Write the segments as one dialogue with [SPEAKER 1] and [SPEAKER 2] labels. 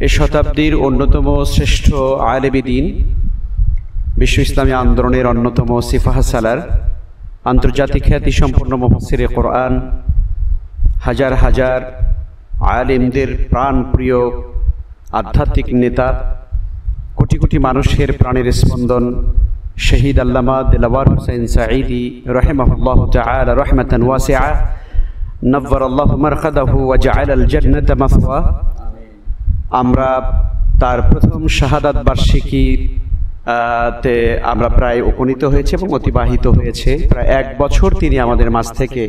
[SPEAKER 1] এই শতাব্দীর অন্যতম শ্রেষ্ঠ আলেমে দ্বীন, বিশ্ব ইসলামী আন্দোলনের অন্যতম সিফাহ সালার, আন্তর্জাতিক খ্যাতিসম্পন্ন মুফাসসিরে কোরআন, হাজার হাজার আলেমদের প্রাণপ্রিয় আধ্যাত্মিক নেতা, কোটি কোটি মানুষের প্রাণের স্পন্দন শহীদ আল্লামা দিলওয়ার হোসেন সাঈদী রাহিমাহুল্লাহু তাআলা রাহমাতান ওয়াসিআ নব্বরাল্লাহু মারকাদাহু ওয়া জাআলাল জান্নাতা মাসওয়া। আমরা তার প্রথম শাহাদাত বার্ষিকীতে আমরা প্রায় উপনীত হয়েছে এবং অতিবাহিত হয়েছে প্রায় 1 বছর। তিনি আমাদের মাঝ থেকে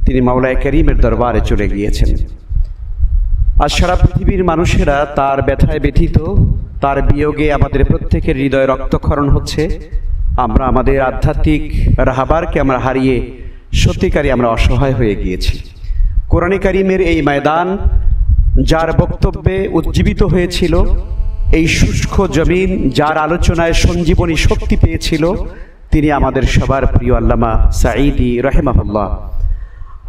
[SPEAKER 1] তিনি মাওলায়ে কারীমের দরবারে চলে গিয়েছেন। আজ সারা পৃথিবীর মানুষেরা তার ব্যথায় ব্যথিত, তার বিয়োগে আমাদের প্রত্যেকের হৃদয়ে রক্তক্ষরণ হচ্ছে। আমরা আমাদের আধ্যাত্মিক রাহবারকে আমরা হারিয়ে সত্যিকারই আমরা অসহায় হয়ে গিয়েছি। কোরআনে কারীমের এই ময়দান যার বক্তব্যে উজ্জীবিত হয়েছিল, এই শুষ্ক জমিন যার আলোচনায় সঞ্জীবনী শক্তি পেয়েছিল, তিনি আমাদের সবার প্রিয় আল্লামা সাঈদী রাহিমাহুল্লাহ।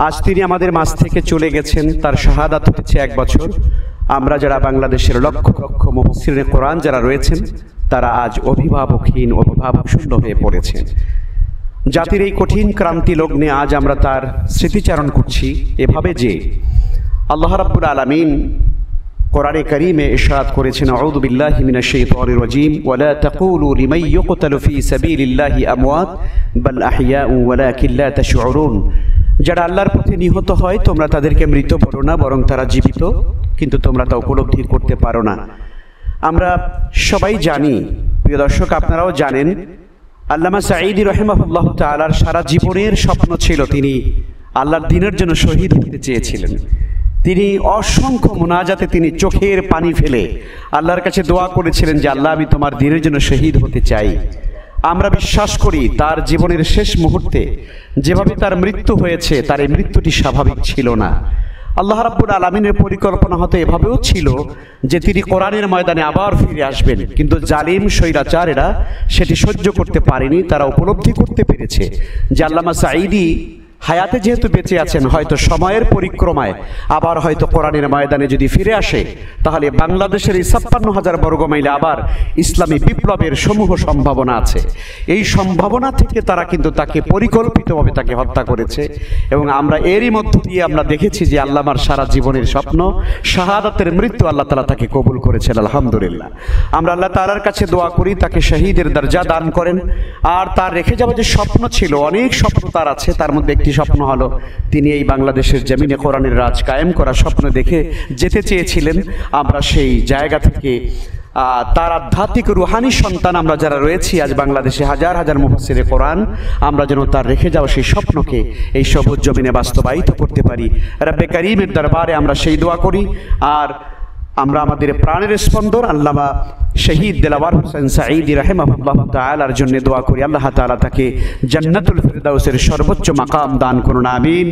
[SPEAKER 1] আজ তিনি আমাদের মাঝ থেকে চলে গেছেন, তার শাহাদাত হয়েছে 1 বছর। আমরা যারা বাংলাদেশের লক্ষ লক্ষ মুফাসসিরে কোরআন যারা রয়েছেন, তারা আজ অভিভাবকহীন, অভিভাবক শূন্য হয়ে পড়েছেন। জাতির এই কঠিন ক্রান্তি লগ্নে আজ আমরা তার স্মৃতিচারণ করছি এভাবে যে আল্লাহ রাব্বুল আলামিন কোরআনে কারীমে ইরশাদ করেছেন, আউযু বিল্লাহি মিনাশ শাইতানির রাজীম, ওয়ালা তাকুলু লিমান ইউকতালু ফি সাবিলিল্লাহি আমওয়াত বাল আহইয়াউ ওয়ালাকিন লা তাশউরুন। যারা আল্লাহর পথে নিহত হয় তোমরা তাদেরকে মৃত বলো না, বরং তারা জীবিত, কিন্তু তোমরা তা উপলব্ধি করতে পারো না। আমরা সবাই জানি, প্রিয় দর্শক আপনারাও জানেন, আল্লামা সাঈদী রাহিমাহুল্লাহু তাআলার সারা জীবনের স্বপ্ন ছিল তিনি আল্লাহর দ্বীনের জন্য শহীদ হতে চেয়েছিলেন। তিনি অসংখ্য মুনাজাতে তিনি চোখের পানি ফেলে আল্লাহর কাছে দোয়া করেছিলেন যে আল্লাহ, আমি তোমার দ্বীনের জন্য শহীদ হতে চাই। আমরা বিশ্বাস করি তার জীবনের শেষ মুহূর্তে যেভাবে তার মৃত্যু হয়েছে, তার এই মৃত্যুটি স্বাভাবিক ছিল না। আল্লাহ রাব্বুল আলামিনের পরিকল্পনা হতে এভাবেও ছিল যে তিনি কোরআনের ময়দানে আবার ফিরে আসবেন, কিন্তু জালিম স্বৈরাচারেরা সেটি সহ্য করতে পারেনি। তারা উপলব্ধি করতে পেরেছে যে আল্লামা সাঈদী হায়াতে যেহেতু বেঁচে আছেন, হয়তো সময়ের পরিক্রমায় আবার হয়তো কোরআনের ময়দানে যদি ফিরে আসে, তাহলে বাংলাদেশের এই 56,000 বর্গ মাইলে আবার ইসলামী বিপ্লবের সমূহ সম্ভাবনা আছে। এই সম্ভাবনা থেকে তারা কিন্তু তাকে পরিকল্পিতভাবে তাকে হত্যা করেছে। এবং আমরা এরই মধ্য দিয়ে আমরা দেখেছি যে আল্লামার সারা জীবনের স্বপ্ন, শাহাদাতের মৃত্যু আল্লাহ তাআলা তাকে কবুল করেছেন, আলহামদুলিল্লাহ। আমরা আল্লাহ তাআলার কাছে দোয়া করি তাকে শহীদের দরজা দান করেন। আর তার রেখে যাওয়া যে স্বপ্ন ছিল, অনেক স্বপ্ন তার আছে, তার মধ্যে একটি স্বপ্ন হলো তিনি এই বাংলাদেশের জমিনে কোরআনের রাজ কায়েম করার স্বপ্ন দেখে যেতে চেয়েছিলেন। আমরা সেই জায়গা থেকে তার আধ্যাত্মিক রুহানি সন্তান আমরা যারা রয়েছি আজ বাংলাদেশে হাজার হাজার মুফাসসিরে কোরআন, আমরা যেন তার রেখে যাওয়া সেই স্বপ্নকে এই সবুজ জমিনে বাস্তবায়িত করতে পারি। রব্বে কারীমের দরবারে আমরা সেই দোয়া করি। আর আমরা আমাদের প্রাণের স্পন্দন আল্লামা শহীদ দিলওয়ার হোসেন সাঈদী রাহিমাহুল্লাহু তাআলার জন্য দোয়া করি, আল্লাহ তাআলা তাকে জান্নাতুল ফিরদাউসের সর্বোচ্চ মাকাম দান করুন, আমিন।